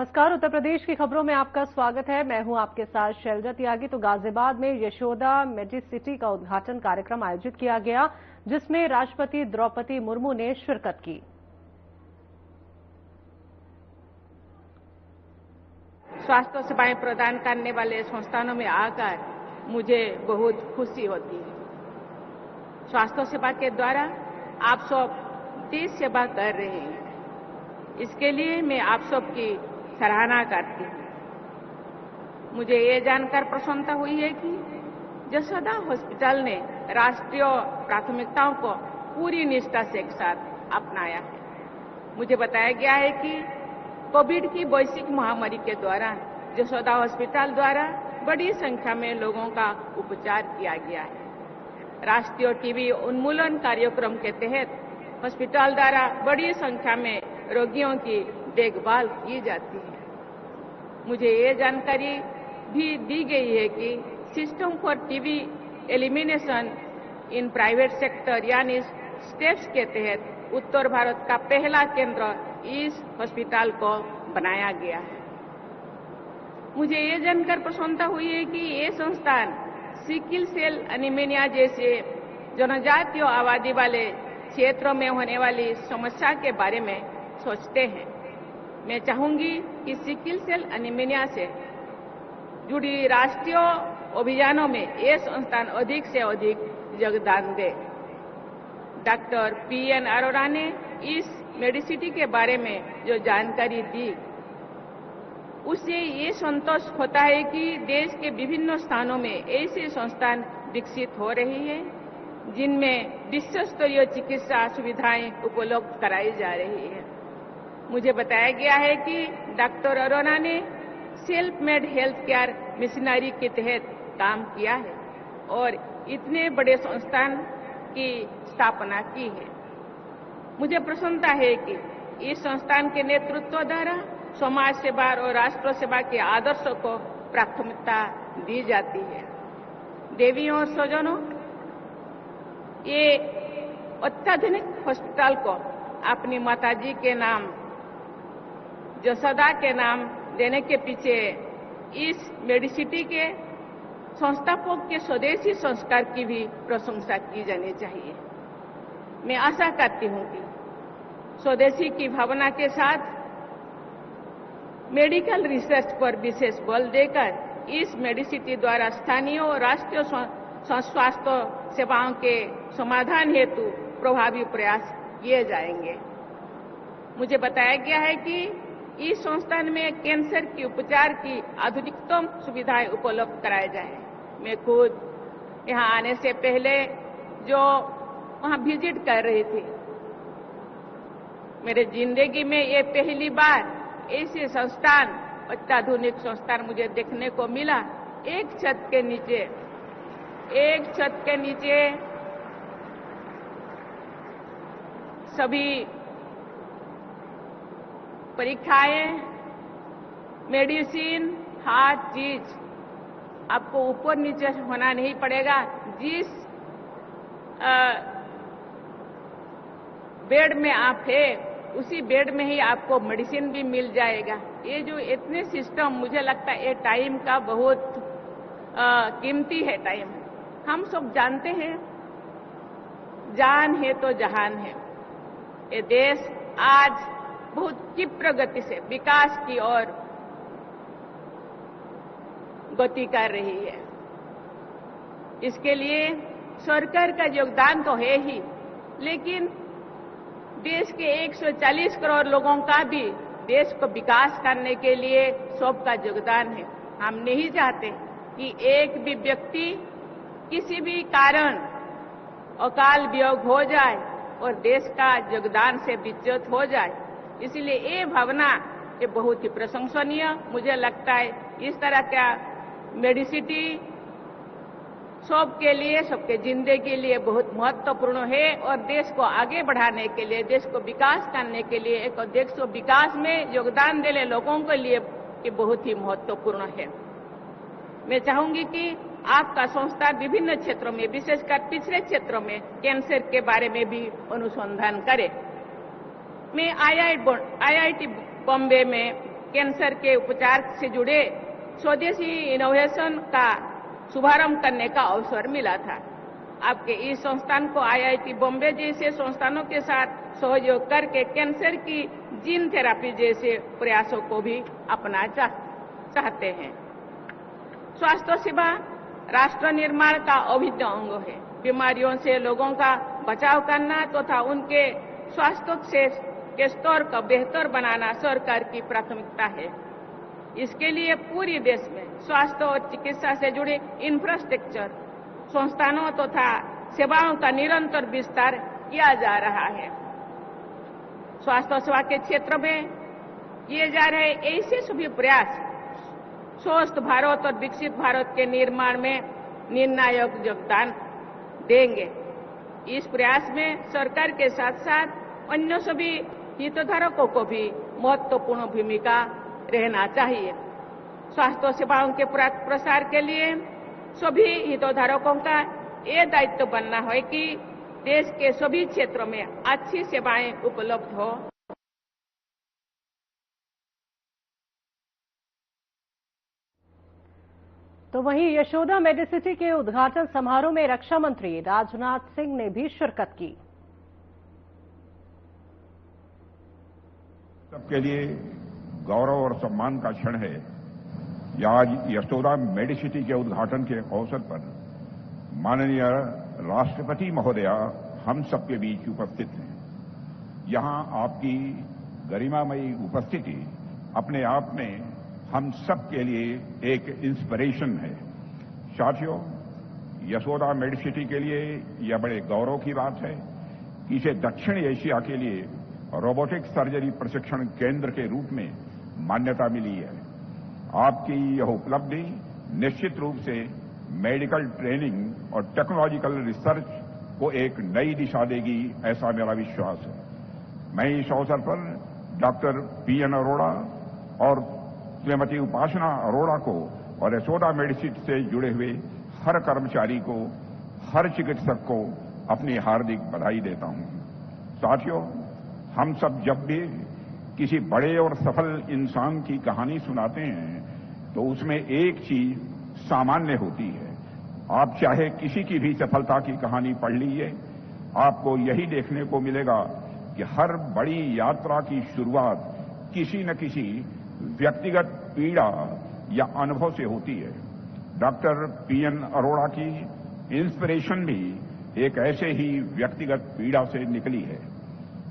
नमस्कार। उत्तर प्रदेश की खबरों में आपका स्वागत है। मैं हूं आपके साथ शैलजा त्यागी। तो गाजियाबाद में यशोदा मेडिसिटी का उद्घाटन कार्यक्रम आयोजित किया गया, जिसमें राष्ट्रपति द्रौपदी मुर्मू ने शिरकत की। स्वास्थ्य सेवाएं प्रदान करने वाले संस्थानों में आकर मुझे बहुत खुशी होती है। स्वास्थ्य सेवा के द्वारा आप सब देश सेवा कर रहे हैं, इसके लिए मैं आप सबकी सराहना करती हूँ। मुझे ये जानकर प्रसन्नता हुई है कि यशोदा हॉस्पिटल ने राष्ट्रीय प्राथमिकताओं को पूरी निष्ठा से एक साथ अपनाया है। मुझे बताया गया है कि कोविड की वैश्विक महामारी के दौरान यशोदा हॉस्पिटल द्वारा बड़ी संख्या में लोगों का उपचार किया गया है। राष्ट्रीय टीबी उन्मूलन कार्यक्रम के तहत हॉस्पिटल द्वारा बड़ी संख्या में रोगियों की देखभाल की जाती है। मुझे ये जानकारी भी दी गई है कि system for TB elimination in private sector यानी स्टेप्स के तहत उत्तर भारत का पहला केंद्र इस हॉस्पिटल को बनाया गया है। मुझे ये जानकर प्रसन्नता हुई है कि ये संस्थान सिकिल सेल एनीमिया जैसे जनजातीय आबादी वाले क्षेत्रों में होने वाली समस्या के बारे में सोचते हैं। मैं चाहूंगी कि सिकिल सेल एनीमिया से जुड़ी राष्ट्रीय अभियानों में ये संस्थान अधिक से अधिक योगदान दे। डॉक्टर पीएन अरोड़ा ने इस मेडिसिटी के बारे में जो जानकारी दी, उससे ये संतोष होता है कि देश के विभिन्न स्थानों में ऐसे संस्थान विकसित हो रही है, जिनमें विश्व स्तरीय चिकित्सा सुविधाएं उपलब्ध कराई जा रही है। मुझे बताया गया है कि डॉक्टर अरोड़ा ने self made health care missionary के तहत काम किया है और इतने बड़े संस्थान की स्थापना की है। मुझे प्रसन्नता है कि इस संस्थान के नेतृत्व द्वारा समाज सेवा और राष्ट्र सेवा के आदर्शों को प्राथमिकता दी जाती है। देवियों और स्वजनों, ये अत्याधुनिक हॉस्पिटल को अपनी माताजी के नाम यशोदा के नाम देने के पीछे इस मेडिसिटी के संस्थापक के स्वदेशी संस्कार की भी प्रशंसा की जानी चाहिए। मैं आशा करती हूं कि स्वदेशी की भावना के साथ मेडिकल रिसर्च पर विशेष बल देकर इस मेडिसिटी द्वारा स्थानीय और राष्ट्रीय स्वास्थ्य सेवाओं के समाधान हेतु प्रभावी प्रयास किए जाएंगे। मुझे बताया गया है कि इस संस्थान में कैंसर के उपचार की आधुनिकतम सुविधाएं उपलब्ध कराई जाए। मैं खुद यहां आने से पहले जो वहां विजिट कर रही थी, मेरे जिंदगी में ये पहली बार ऐसे संस्थान, अत्याधुनिक संस्थान मुझे देखने को मिला। एक छत के नीचे सभी परीक्षाएं, मेडिसिन, हर चीज आपको ऊपर नीचे होना नहीं पड़ेगा। जिस बेड में आप है, उसी बेड में ही आपको मेडिसिन भी मिल जाएगा। ये जो इतने सिस्टम, मुझे लगता है ये टाइम का बहुत कीमती है टाइम। हम सब जानते हैं, जान है तो जहान है। ये देश आज बहुत तीव्र गति से विकास की ओर गति कर रही है। इसके लिए सरकार का योगदान तो है ही, लेकिन देश के 140 करोड़ लोगों का भी देश को विकास करने के लिए सबका योगदान है। हम नहीं चाहते कि एक भी व्यक्ति किसी भी कारण अकाल वियोग हो जाए और देश का योगदान से विच्युत हो जाए। इसलिए ये भावना ये बहुत ही प्रशंसनीय। मुझे लगता है इस तरह का मेडिसिटी सबके लिए, सबके जिंदगी के लिए बहुत महत्वपूर्ण है और देश को आगे बढ़ाने के लिए, देश को विकास करने के लिए, एक देश को विकास में योगदान देने लोगों के लिए ये बहुत ही महत्वपूर्ण है। मैं चाहूंगी कि आपका संस्थान विभिन्न क्षेत्रों में, विशेषकर पिछड़े क्षेत्रों में कैंसर के बारे में भी अनुसंधान करे। मैं IIT बॉम्बे में कैंसर के उपचार से जुड़े स्वदेशी इनोवेशन का शुभारंभ करने का अवसर मिला था। आपके इस संस्थान को IIT बॉम्बे जैसे संस्थानों के साथ सहयोग करके कैंसर की जीन थेरेपी जैसे प्रयासों को भी अपना चाहते हैं। स्वास्थ्य सेवा राष्ट्र निर्माण का अभिन्न अंग है। बीमारियों से लोगों का बचाव करना तथा उनके स्वास्थ्य के स्तर को बेहतर बनाना सरकार की प्राथमिकता है। इसके लिए पूरे देश में स्वास्थ्य और चिकित्सा से जुड़े इंफ्रास्ट्रक्चर, संस्थानों तथा सेवाओं का निरंतर विस्तार किया जा रहा है। स्वास्थ्य सेवा के क्षेत्र में किए जा रहे ऐसे सभी प्रयास स्वस्थ भारत और विकसित भारत के निर्माण में निर्णायक योगदान देंगे। इस प्रयास में सरकार के साथ साथ अन्य सभी हितधारकों को भी महत्वपूर्ण भूमिका रहना चाहिए। स्वास्थ्य सेवाओं के प्रसार के लिए सभी हितधारकों का ये दायित्व बनना है कि देश के सभी क्षेत्रों में अच्छी सेवाएं उपलब्ध हो। तो वहीं यशोदा मेडिसिटी के उद्घाटन समारोह में रक्षा मंत्री राजनाथ सिंह ने भी शिरकत की। सबके लिए गौरव और सम्मान का क्षण है। आज यशोदा मेडिसिटी के उद्घाटन के अवसर पर माननीय राष्ट्रपति महोदया हम सबके बीच उपस्थित हैं। यहां आपकी गरिमामयी उपस्थिति अपने आप में हम सब के लिए एक इंस्पिरेशन है। साथियों, यशोदा मेडिसिटी के लिए यह बड़े गौरव की बात है कि इसे दक्षिण एशिया के लिए रोबोटिक सर्जरी प्रशिक्षण केंद्र के रूप में मान्यता मिली है। आपकी यह उपलब्धि निश्चित रूप से मेडिकल ट्रेनिंग और टेक्नोलॉजिकल रिसर्च को एक नई दिशा देगी, ऐसा मेरा विश्वास है। मैं इस अवसर पर डॉक्टर PN अरोड़ा और श्रीमती उपासना अरोड़ा को और यशोदा मेडिसिटी से जुड़े हुए हर कर्मचारी को, हर चिकित्सक को अपनी हार्दिक बधाई देता हूं। साथियों, हम सब जब भी किसी बड़े और सफल इंसान की कहानी सुनाते हैं तो उसमें एक चीज सामान्य होती है। आप चाहे किसी की भी सफलता की कहानी पढ़ लीजिए, आपको यही देखने को मिलेगा कि हर बड़ी यात्रा की शुरुआत किसी न किसी व्यक्तिगत पीड़ा या अनुभव से होती है। डॉक्टर PN अरोड़ा की इंस्पिरेशन भी एक ऐसे ही व्यक्तिगत पीड़ा से निकली है।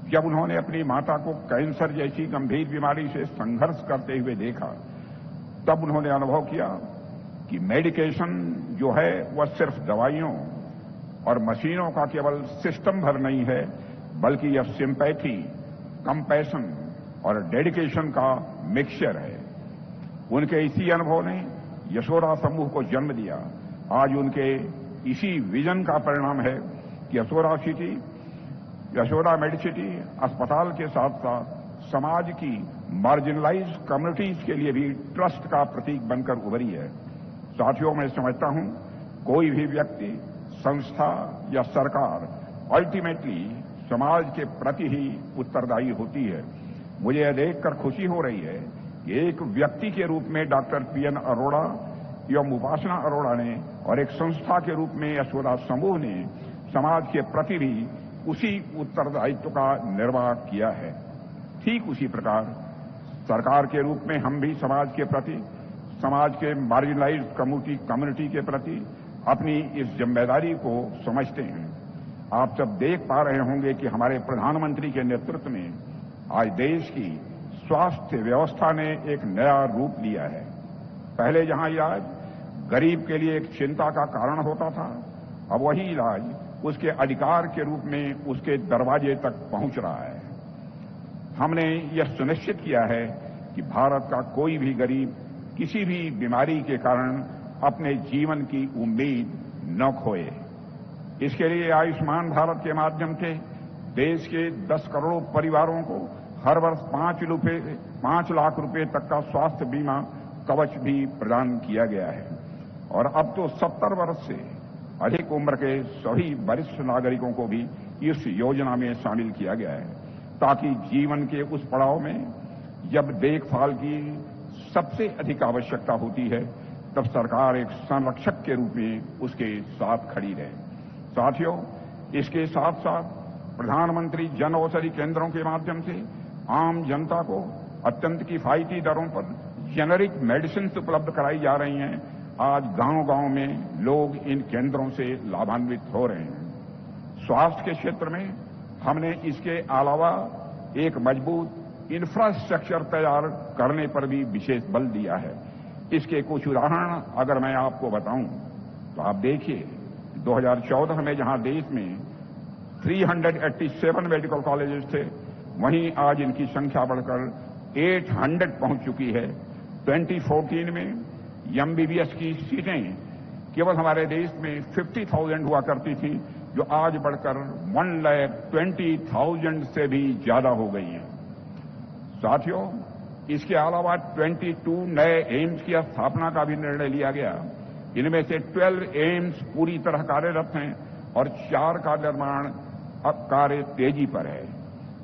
जब उन्होंने अपनी माता को कैंसर जैसी गंभीर बीमारी से संघर्ष करते हुए देखा, तब उन्होंने अनुभव किया कि मेडिकेशन जो है वह सिर्फ दवाइयों और मशीनों का केवल सिस्टम भर नहीं है, बल्कि यह सिंपैथी, कंपैशन और डेडिकेशन का मिक्सचर है। उनके इसी अनुभव ने यशोदा समूह को जन्म दिया। आज उनके इसी विजन का परिणाम है कि यशोदा मेडिसिटी अस्पताल के साथ साथ समाज की मार्जिनलाइज कम्युनिटीज के लिए भी ट्रस्ट का प्रतीक बनकर उभरी है। साथियों, मैं समझता हूं कोई भी व्यक्ति, संस्था या सरकार अल्टीमेटली समाज के प्रति ही उत्तरदायी होती है। मुझे यह देखकर खुशी हो रही है कि एक व्यक्ति के रूप में डॉक्टर PN अरोड़ा एवं उपासना अरोड़ा ने और एक संस्था के रूप में यशोदा समूह ने समाज के प्रति भी उसी उत्तरदायित्व का निर्वाह किया है। ठीक उसी प्रकार सरकार के रूप में हम भी समाज के प्रति, समाज के मार्जिनलाइज्ड कम्युनिटी के प्रति अपनी इस जिम्मेदारी को समझते हैं। आप सब देख पा रहे होंगे कि हमारे प्रधानमंत्री के नेतृत्व में आज देश की स्वास्थ्य व्यवस्था ने एक नया रूप लिया है। पहले जहां इलाज गरीब के लिए एक चिंता का कारण होता था, अब वही इलाज उसके अधिकार के रूप में उसके दरवाजे तक पहुंच रहा है। हमने यह सुनिश्चित किया है कि भारत का कोई भी गरीब किसी भी बीमारी के कारण अपने जीवन की उम्मीद न खोए। इसके लिए आयुष्मान भारत के माध्यम से देश के 10 करोड़ परिवारों को हर वर्ष 5 लाख रुपए तक का स्वास्थ्य बीमा कवच भी प्रदान किया गया है। और अब तो 70 वर्ष से अधिक उम्र के सभी वरिष्ठ नागरिकों को भी इस योजना में शामिल किया गया है, ताकि जीवन के उस पड़ाव में जब देखभाल की सबसे अधिक आवश्यकता होती है, तब सरकार एक संरक्षक के रूप में उसके साथ खड़ी रहे। साथियों, इसके साथ साथ प्रधानमंत्री जन औषधि केंद्रों के माध्यम से आम जनता को अत्यंत किफायती दरों पर जेनेरिक मेडिसिन उपलब्ध कराई जा रही हैं। आज गांव-गांव में लोग इन केंद्रों से लाभान्वित हो रहे हैं। स्वास्थ्य के क्षेत्र में हमने इसके अलावा एक मजबूत इंफ्रास्ट्रक्चर तैयार करने पर भी विशेष बल दिया है। इसके कुछ उदाहरण अगर मैं आपको बताऊं तो आप देखिए, 2014 में जहां देश में 387 मेडिकल कॉलेजेस थे, वहीं आज इनकी संख्या बढ़कर 800 पहुंच चुकी है। 2014 में एमबीबीएस की सीटें केवल हमारे देश में 50,000 हुआ करती थी, जो आज बढ़कर 1,20,000 से भी ज्यादा हो गई हैं। साथियों, इसके अलावा 22 नए एम्स की स्थापना का भी निर्णय लिया गया। इनमें से 12 एम्स पूरी तरह कार्यरत हैं और 4 का निर्माण कार्य तेजी पर है।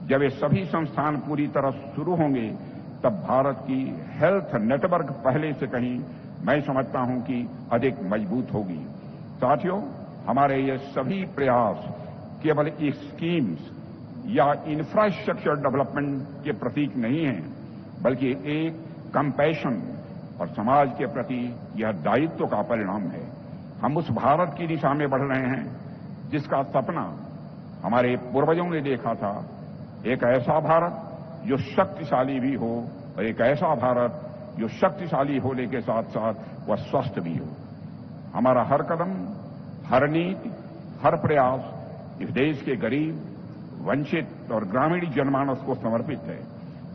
जब ये सभी संस्थान पूरी तरह शुरू होंगे, तब भारत की हेल्थ नेटवर्क पहले से कहीं मैं समझता हूं कि अधिक मजबूत होगी। साथियों, हमारे ये सभी प्रयास केवल स्कीम्स या इंफ्रास्ट्रक्चर डेवलपमेंट के प्रतीक नहीं हैं, बल्कि एक कंपैशन और समाज के प्रति यह दायित्व का परिणाम है। हम उस भारत की दिशा में बढ़ रहे हैं जिसका सपना हमारे पूर्वजों ने देखा था, एक ऐसा भारत जो शक्तिशाली भी हो और एक ऐसा भारत जो शक्तिशाली होने के साथ साथ वह स्वस्थ भी हो। हमारा हर कदम, हर नीति, हर प्रयास इस देश के गरीब, वंचित और ग्रामीण जनमानस को समर्पित है,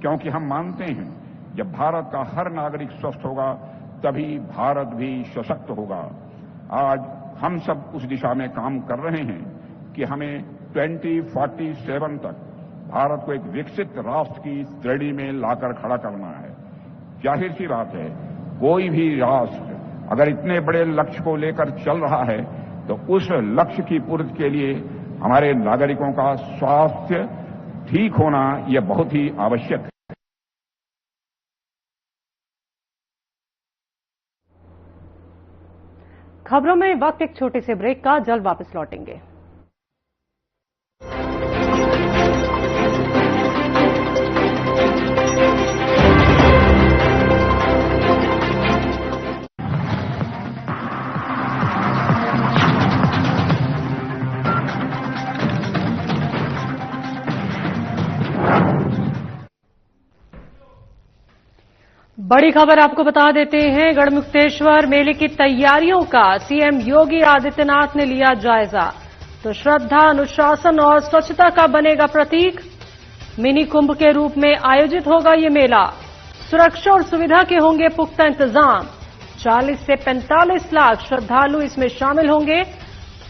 क्योंकि हम मानते हैं जब भारत का हर नागरिक स्वस्थ होगा तभी भारत भी सशक्त होगा। आज हम सब उस दिशा में काम कर रहे हैं कि हमें 2047 तक भारत को एक विकसित राष्ट्र की श्रेणी में लाकर खड़ा करना है। जाहिर सी बात है, कोई भी राष्ट्र अगर इतने बड़े लक्ष्य को लेकर चल रहा है तो उस लक्ष्य की पूर्ति के लिए हमारे नागरिकों का स्वास्थ्य ठीक होना यह बहुत ही आवश्यक है। खबरों में वक्त एक छोटे से ब्रेक का, जल्द वापस लौटेंगे। बड़ी खबर आपको बता देते हैं, गढ़मुक्तेश्वर मेले की तैयारियों का सीएम योगी आदित्यनाथ ने लिया जायजा। तो श्रद्धा, अनुशासन और स्वच्छता का बनेगा प्रतीक। मिनी कुंभ के रूप में आयोजित होगा ये मेला। सुरक्षा और सुविधा के होंगे पुख्ता इंतजाम। 40 से 45 लाख श्रद्धालु इसमें शामिल होंगे।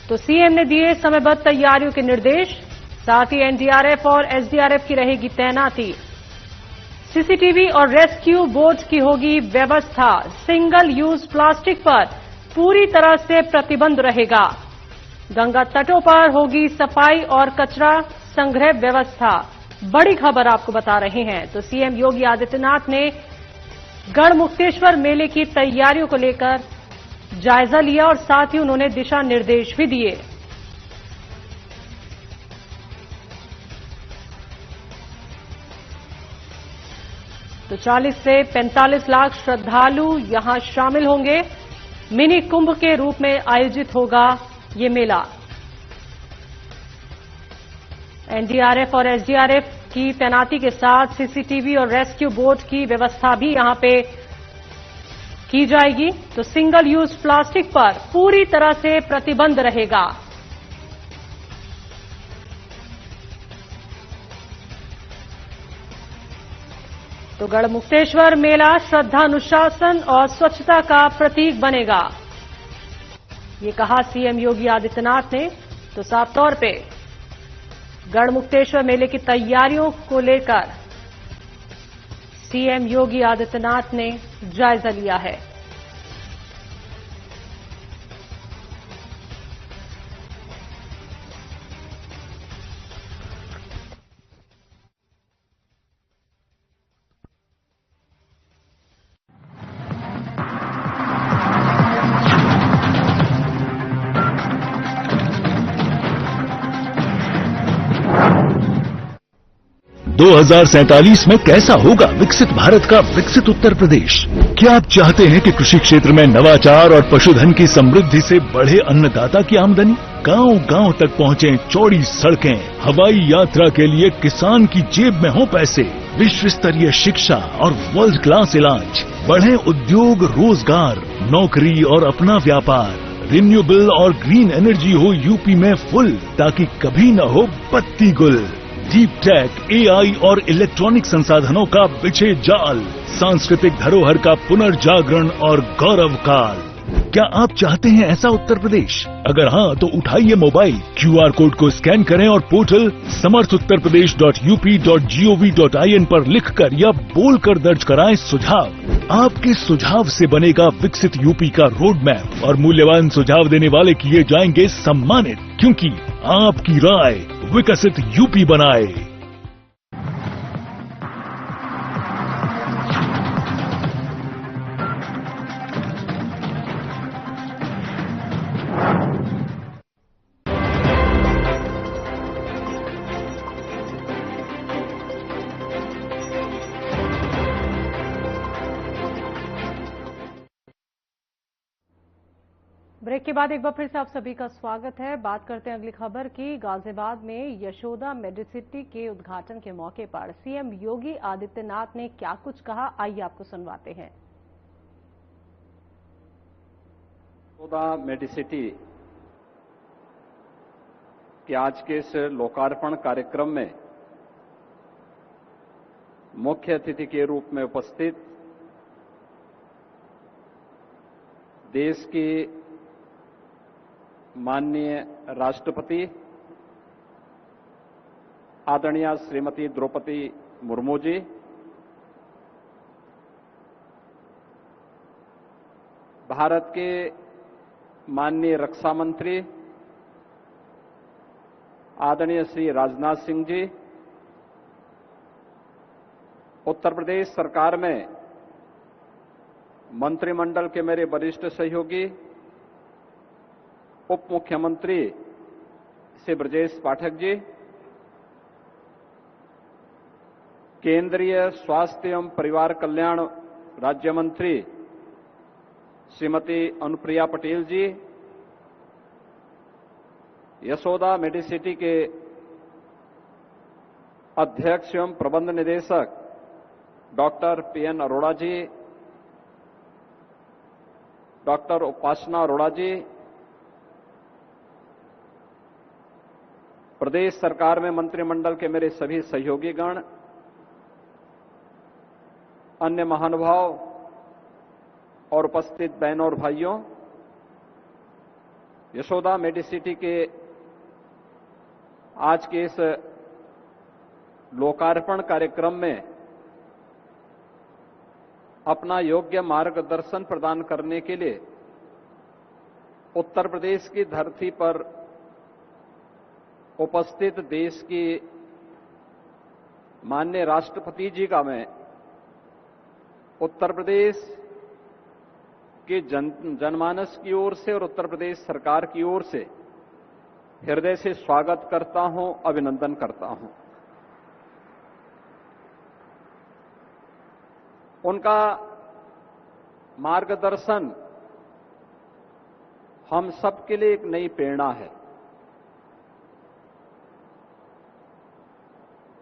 तो सीएम ने दिए समयबद्ध तैयारियों के निर्देश। साथ ही एनडीआरएफ और एसडीआरएफ की रहेगी तैनाती। सीसीटीवी और रेस्क्यू बोट की होगी व्यवस्था। सिंगल यूज प्लास्टिक पर पूरी तरह से प्रतिबंध रहेगा। गंगा तटों पर होगी सफाई और कचरा संग्रह व्यवस्था। बड़ी खबर आपको बता रहे हैं। तो सीएम योगी आदित्यनाथ ने गढ़मुक्तेश्वर मेले की तैयारियों को लेकर जायजा लिया और साथ ही उन्होंने दिशा निर्देश भी दिए। तो 40 से 45 लाख श्रद्धालु यहां शामिल होंगे। मिनी कुंभ के रूप में आयोजित होगा ये मेला। एनडीआरएफ और एसडीआरएफ की तैनाती के साथ सीसीटीवी और रेस्क्यू बोट की व्यवस्था भी यहां पे की जाएगी। तो सिंगल यूज प्लास्टिक पर पूरी तरह से प्रतिबंध रहेगा। तो गढ़मुक्तेश्वर मेला श्रद्धा, अनुशासन और स्वच्छता का प्रतीक बनेगा, ये कहा सीएम योगी आदित्यनाथ ने। तो साफ तौर पे गढ़मुक्तेश्वर मेले की तैयारियों को लेकर सीएम योगी आदित्यनाथ ने जायजा लिया है। 2047 में कैसा होगा विकसित भारत का विकसित उत्तर प्रदेश? क्या आप चाहते हैं कि कृषि क्षेत्र में नवाचार और पशुधन की समृद्धि से बढ़े अन्नदाता की आमदनी? गांव-गांव तक पहुंचे चौड़ी सड़कें, हवाई यात्रा के लिए किसान की जेब में हो पैसे, विश्व स्तरीय शिक्षा और वर्ल्ड क्लास इलाज, बढ़े उद्योग, रोजगार, नौकरी और अपना व्यापार, रिन्यूएबल और ग्रीन एनर्जी हो यूपी में फुल, ताकि कभी न हो बत्ती गुल। डीप टेक, एआई और इलेक्ट्रॉनिक संसाधनों का बिछे जाल, सांस्कृतिक धरोहर का पुनर्जागरण और गौरव काल। क्या आप चाहते हैं ऐसा उत्तर प्रदेश? अगर हाँ तो उठाइए मोबाइल, क्यूआर कोड को स्कैन करें और पोर्टल samarthuttarpradesh.up.gov.in पर लिखकर या बोलकर दर्ज कराएं सुझाव। आपके सुझाव से बनेगा विकसित यूपी का रोड मैप और मूल्यवान सुझाव देने वाले किए जाएंगे सम्मानित, क्योंकि आपकी राय विकसित यूपी बनाए। ब्रेक के बाद एक बार फिर से आप सभी का स्वागत है। बात करते हैं अगली खबर की। गाजियाबाद में यशोदा मेडिसिटी के उद्घाटन के मौके पर सीएम योगी आदित्यनाथ ने क्या कुछ कहा, आइए आपको सुनवाते हैं। यशोदा मेडिसिटी के आज के इस लोकार्पण कार्यक्रम में मुख्य अतिथि के रूप में उपस्थित देश की माननीय राष्ट्रपति आदरणीय श्रीमती द्रौपदी मुर्मू जी, भारत के माननीय रक्षा मंत्री आदरणीय श्री राजनाथ सिंह जी, उत्तर प्रदेश सरकार में मंत्रिमंडल के मेरे वरिष्ठ सहयोगी उप मुख्यमंत्री श्री ब्रजेश पाठक जी, केंद्रीय स्वास्थ्य एवं परिवार कल्याण राज्य मंत्री श्रीमती अनुप्रिया पटेल जी, यशोदा मेडिसिटी के अध्यक्ष एवं प्रबंध निदेशक डॉक्टर पीएन अरोड़ा जी, डॉक्टर उपासना अरोड़ा जी, प्रदेश सरकार में मंत्रिमंडल के मेरे सभी सहयोगीगण, अन्य महानुभाव और उपस्थित बहनों और भाइयों, यशोदा मेडिसिटी के आज के इस लोकार्पण कार्यक्रम में अपना योग्य मार्गदर्शन प्रदान करने के लिए उत्तर प्रदेश की धरती पर उपस्थित देश की माननीय राष्ट्रपति जी का मैं उत्तर प्रदेश के जनमानस की ओर से और उत्तर प्रदेश सरकार की ओर से हृदय से स्वागत करता हूं, अभिनंदन करता हूं। उनका मार्गदर्शन हम सबके लिए एक नई प्रेरणा है।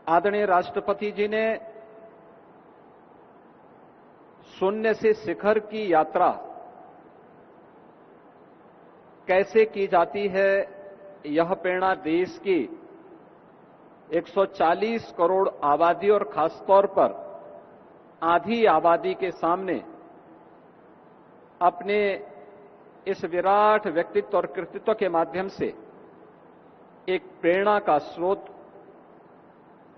आदरणीय राष्ट्रपति जी ने शून्य से शिखर की यात्रा कैसे की जाती है, यह प्रेरणा देश की 140 करोड़ आबादी और खासतौर पर आधी आबादी के सामने अपने इस विराट व्यक्तित्व और कृतित्व के माध्यम से एक प्रेरणा का स्रोत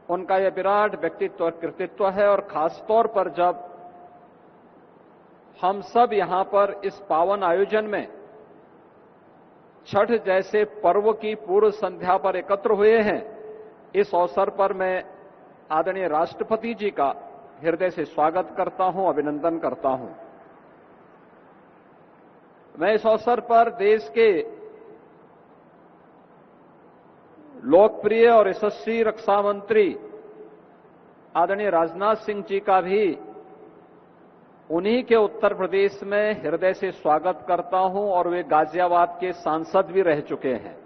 उनका यह विराट व्यक्तित्व और कृतित्व है। और खासतौर पर जब हम सब यहां पर इस पावन आयोजन में छठ जैसे पर्व की पूर्व संध्या पर एकत्र हुए हैं, इस अवसर पर मैं आदरणीय राष्ट्रपति जी का हृदय से स्वागत करता हूं, अभिनंदन करता हूं। मैं इस अवसर पर देश के लोकप्रिय और यशस्वी रक्षा मंत्री आदरणीय राजनाथ सिंह जी का भी उन्हीं के उत्तर प्रदेश में हृदय से स्वागत करता हूं और वे गाजियाबाद के सांसद भी रह चुके हैं।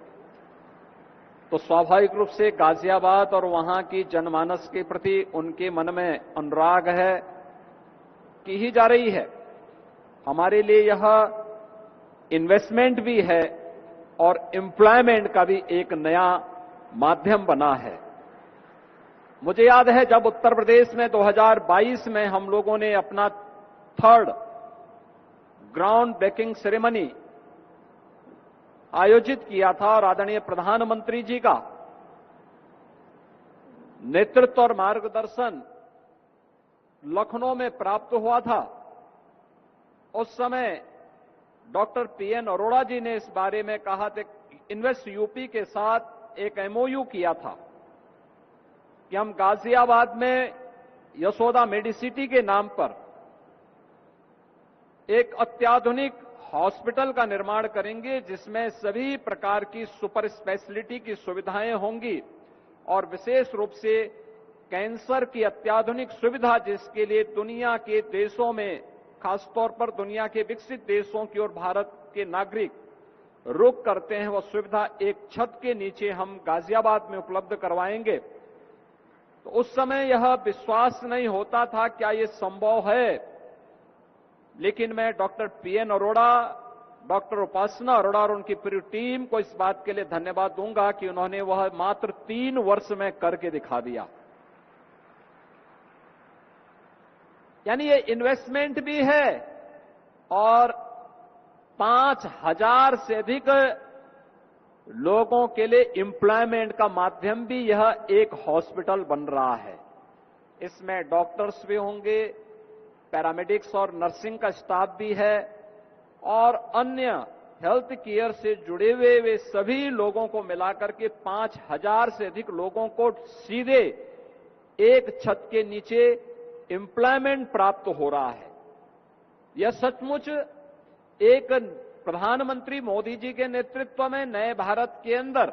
तो स्वाभाविक रूप से गाजियाबाद और वहां की जनमानस के प्रति उनके मन में अनुराग है, की ही जा रही है। हमारे लिए यह इन्वेस्टमेंट भी है और एम्प्लॉयमेंट का भी एक नया माध्यम बना है। मुझे याद है जब उत्तर प्रदेश में 2022 में हम लोगों ने अपना 3rd ग्राउंड ब्रेकिंग सेरेमनी आयोजित किया था और आदरणीय प्रधानमंत्री जी का नेतृत्व और मार्गदर्शन लखनऊ में प्राप्त हुआ था। उस समय डॉक्टर पीएन अरोड़ा जी ने इस बारे में कहा था, इन्वेस्ट यूपी के साथ एक एमओयू किया था कि हम गाजियाबाद में यशोदा मेडिसिटी के नाम पर एक अत्याधुनिक हॉस्पिटल का निर्माण करेंगे जिसमें सभी प्रकार की सुपर स्पेशलिटी की सुविधाएं होंगी और विशेष रूप से कैंसर की अत्याधुनिक सुविधा जिसके लिए दुनिया के देशों में, खासतौर पर दुनिया के विकसित देशों की ओर भारत के नागरिक रुख करते हैं, वह सुविधा एक छत के नीचे हम गाजियाबाद में उपलब्ध करवाएंगे। तो उस समय यह विश्वास नहीं होता था क्या यह संभव है, लेकिन मैं डॉक्टर पीएन अरोड़ा, डॉक्टर उपासना अरोड़ा और उनकी पूरी टीम को इस बात के लिए धन्यवाद दूंगा कि उन्होंने वह मात्र 3 वर्ष में करके दिखा दिया। यानी ये इन्वेस्टमेंट भी है और 5000 से अधिक लोगों के लिए एम्प्लॉयमेंट का माध्यम भी यह एक हॉस्पिटल बन रहा है। इसमें डॉक्टर्स भी होंगे, पैरामेडिक्स और नर्सिंग का स्टाफ भी है और अन्य हेल्थ केयर से जुड़े हुए वे सभी लोगों को मिलाकर के 5000 से अधिक लोगों को सीधे एक छत के नीचे एम्प्लॉयमेंट प्राप्त हो रहा है। यह सचमुच एक प्रधानमंत्री मोदी जी के नेतृत्व में नए भारत के अंदर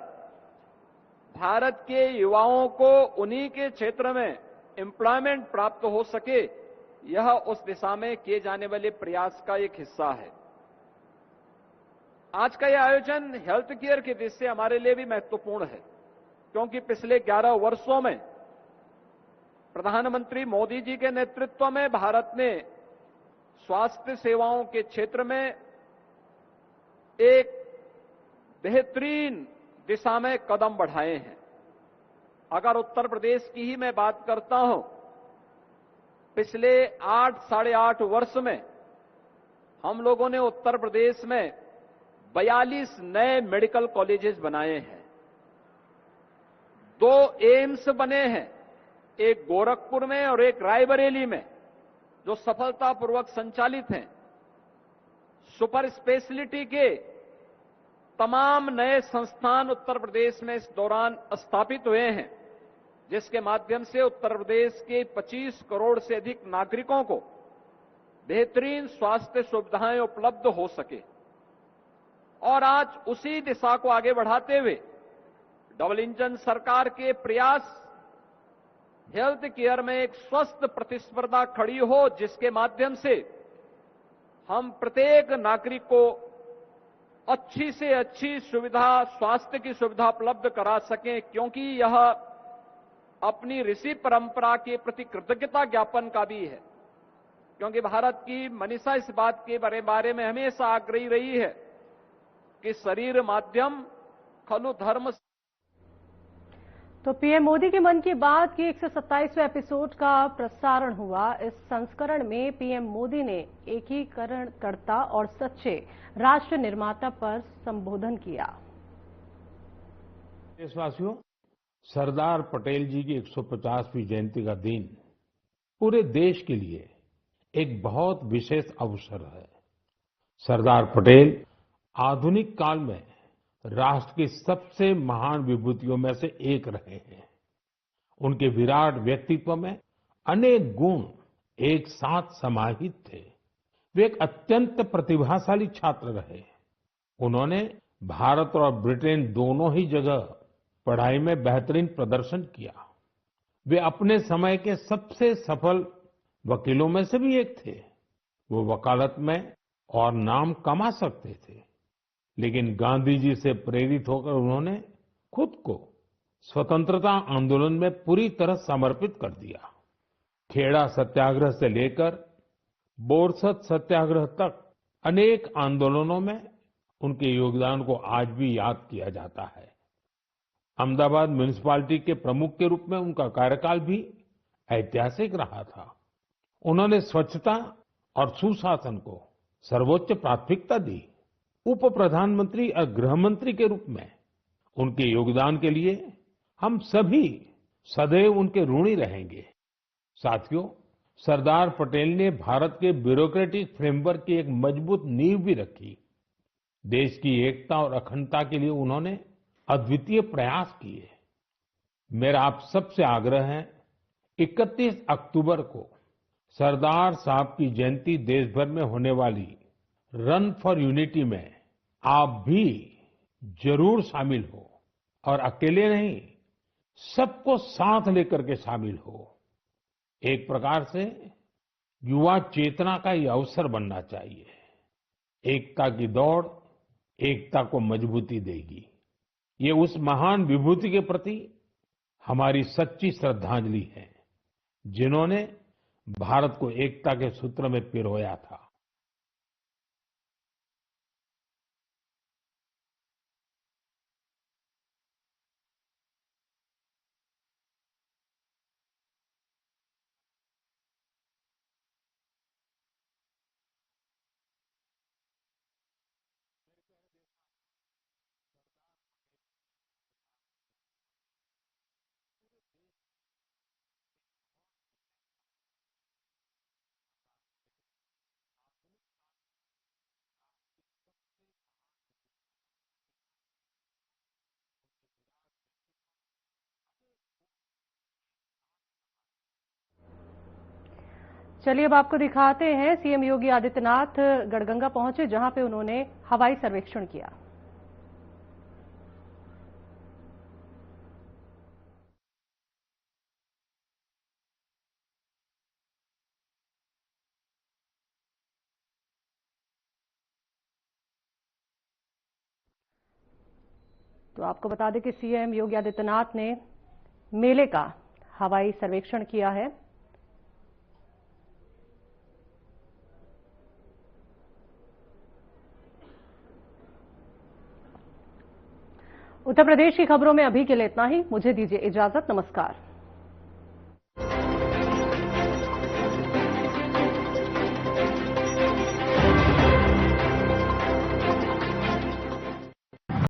भारत के युवाओं को उन्हीं के क्षेत्र में एम्प्लॉयमेंट प्राप्त हो सके, यह उस दिशा में किए जाने वाले प्रयास का एक हिस्सा है। आज का यह आयोजन हेल्थ केयर की दृष्टि से हमारे लिए भी महत्वपूर्ण है, क्योंकि पिछले 11 वर्षों में प्रधानमंत्री मोदी जी के नेतृत्व में भारत ने स्वास्थ्य सेवाओं के क्षेत्र में एक बेहतरीन दिशा में कदम बढ़ाए हैं। अगर उत्तर प्रदेश की ही मैं बात करता हूं, पिछले 8 8.5 वर्ष में हम लोगों ने उत्तर प्रदेश में 42 नए मेडिकल कॉलेजेस बनाए हैं, 2 एम्स बने हैं, एक गोरखपुर में और एक रायबरेली में, जो सफलतापूर्वक संचालित हैं। सुपर स्पेशलिटी के तमाम नए संस्थान उत्तर प्रदेश में इस दौरान स्थापित हुए हैं, जिसके माध्यम से उत्तर प्रदेश के 25 करोड़ से अधिक नागरिकों को बेहतरीन स्वास्थ्य सुविधाएं उपलब्ध हो सके। और आज उसी दिशा को आगे बढ़ाते हुए डबल इंजन सरकार के प्रयास हेल्थ केयर में एक स्वस्थ प्रतिस्पर्धा खड़ी हो, जिसके माध्यम से हम प्रत्येक नागरिक को अच्छी से अच्छी सुविधा, स्वास्थ्य की सुविधा उपलब्ध करा सकें, क्योंकि यह अपनी ऋषि परंपरा के प्रति कृतज्ञता ज्ञापन का भी है। क्योंकि भारत की मनीषा इस बात के बारे में हमेशा आग्रही रही है कि शरीर माध्यम खलु धर्म। तो पीएम मोदी के मन की बात की 127वें एपिसोड का प्रसारण हुआ। इस संस्करण में पीएम मोदी ने एकीकरणकर्ता और सच्चे राष्ट्र निर्माता पर संबोधन किया। देशवासियों, सरदार पटेल जी की 150वीं जयंती का दिन पूरे देश के लिए एक बहुत विशेष अवसर है। सरदार पटेल आधुनिक काल में राष्ट्र की सबसे महान विभूतियों में से एक रहे हैं। उनके विराट व्यक्तित्व में अनेक गुण एक साथ समाहित थे। वे एक अत्यंत प्रतिभाशाली छात्र रहे। उन्होंने भारत और ब्रिटेन दोनों ही जगह पढ़ाई में बेहतरीन प्रदर्शन किया। वे अपने समय के सबसे सफल वकीलों में से भी एक थे। वो वकालत में और नाम कमा सकते थे, लेकिन गांधी जी से प्रेरित होकर उन्होंने खुद को स्वतंत्रता आंदोलन में पूरी तरह समर्पित कर दिया। खेड़ा सत्याग्रह से लेकर बोरसद सत्याग्रह तक अनेक आंदोलनों में उनके योगदान को आज भी याद किया जाता है। अहमदाबाद म्युनिसिपैलिटी के प्रमुख के रूप में उनका कार्यकाल भी ऐतिहासिक रहा था। उन्होंने स्वच्छता और सुशासन को सर्वोच्च प्राथमिकता दी। उप प्रधानमंत्री और गृह मंत्री के रूप में उनके योगदान के लिए हम सभी सदैव उनके ऋणी रहेंगे। साथियों, सरदार पटेल ने भारत के ब्यूरोक्रेटिक फ्रेमवर्क की एक मजबूत नींव भी रखी। देश की एकता और अखंडता के लिए उन्होंने अद्वितीय प्रयास किए। मेरा आप सबसे आग्रह है, 31 अक्टूबर को सरदार साहब की जयंती देश भर में होने वाली रन फॉर यूनिटी में आप भी जरूर शामिल हो, और अकेले नहीं, सबको साथ लेकर के शामिल हो। एक प्रकार से युवा चेतना का ये अवसर बनना चाहिए। एकता की दौड़ एकता को मजबूती देगी। ये उस महान विभूति के प्रति हमारी सच्ची श्रद्धांजलि है, जिन्होंने भारत को एकता के सूत्र में पिरोया था। चलिए अब आपको दिखाते हैं, सीएम योगी आदित्यनाथ गढ़गंगा पहुंचे, जहां पे उन्होंने हवाई सर्वेक्षण किया। तो आपको बता दें कि सीएम योगी आदित्यनाथ ने मेले का हवाई सर्वेक्षण किया है। उत्तर प्रदेश की खबरों में अभी के लिए इतना ही। मुझे दीजिए इजाजत। नमस्कार।